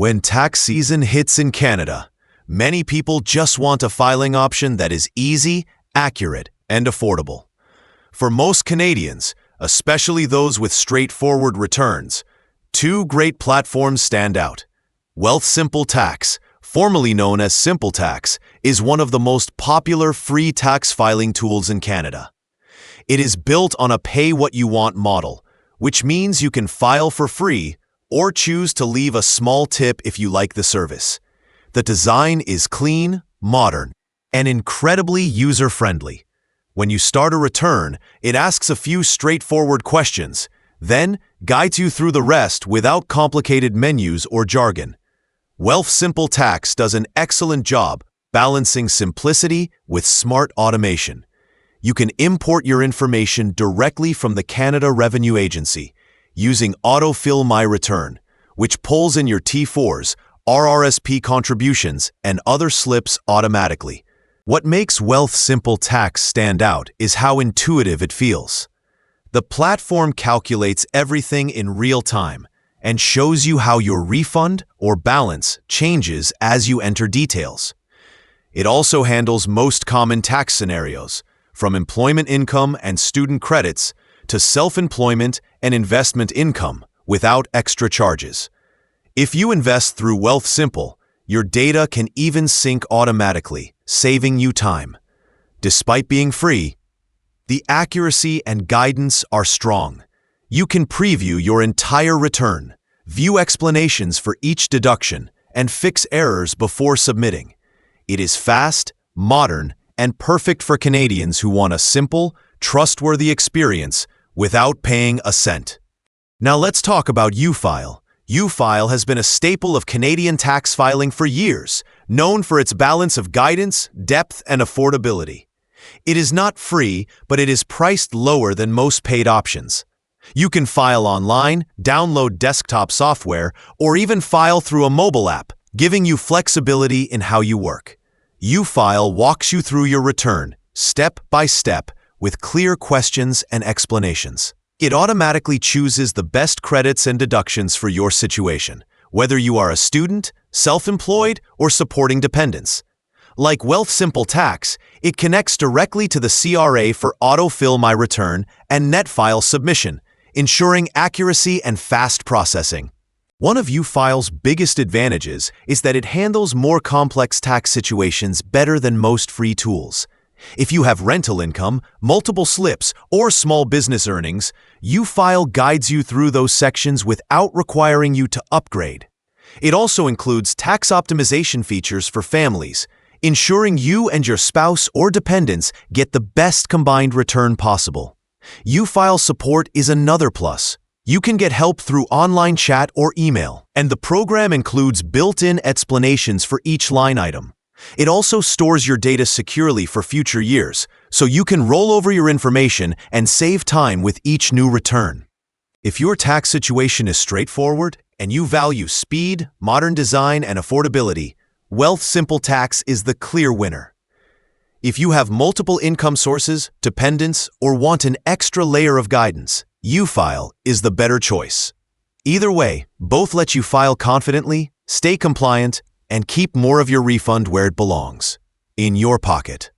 When tax season hits in Canada, many people just want a filing option that is easy, accurate, and affordable. For most Canadians, especially those with straightforward returns, two great platforms stand out. Wealthsimple Tax, formerly known as Simple Tax, is one of the most popular free tax filing tools in Canada. It is built on a pay-what-you-want model, which means you can file for free or choose to leave a small tip if you like the service. The design is clean, modern, and incredibly user-friendly. When you start a return, it asks a few straightforward questions, then guides you through the rest without complicated menus or jargon. Wealthsimple Tax does an excellent job balancing simplicity with smart automation. You can import your information directly from the Canada Revenue Agency using Autofill My Return, which pulls in your T4s, RRSP contributions, and other slips automatically. What makes Wealthsimple Tax stand out is how intuitive it feels. The platform calculates everything in real time and shows you how your refund or balance changes as you enter details. It also handles most common tax scenarios, from employment income and student credits to self-employment and investment income without extra charges. If you invest through Wealthsimple, your data can even sync automatically, saving you time. Despite being free, the accuracy and guidance are strong. You can preview your entire return, view explanations for each deduction, and fix errors before submitting. It is fast, modern, and perfect for Canadians who want a simple, trustworthy experience without paying a cent. Now let's talk about UFile. UFile has been a staple of Canadian tax filing for years, known for its balance of guidance, depth, and affordability. It is not free, but it is priced lower than most paid options. You can file online, download desktop software, or even file through a mobile app, giving you flexibility in how you work. UFile walks you through your return, step by step, with clear questions and explanations. It automatically chooses the best credits and deductions for your situation, whether you are a student, self-employed, or supporting dependents. Like Wealthsimple Tax, it connects directly to the CRA for Autofill My Return and NetFile submission, ensuring accuracy and fast processing. One of UFile's biggest advantages is that it handles more complex tax situations better than most free tools. If you have rental income, multiple slips, or small business earnings, UFile guides you through those sections without requiring you to upgrade. It also includes tax optimization features for families, ensuring you and your spouse or dependents get the best combined return possible. UFile support is another plus. You can get help through online chat or email, and the program includes built-in explanations for each line item. It also stores your data securely for future years, so you can roll over your information and save time with each new return. If your tax situation is straightforward and you value speed, modern design, and affordability, Wealthsimple Tax is the clear winner. If you have multiple income sources, dependents, or want an extra layer of guidance, UFile is the better choice. Either way, both let you file confidently, stay compliant, and keep more of your refund where it belongs, in your pocket.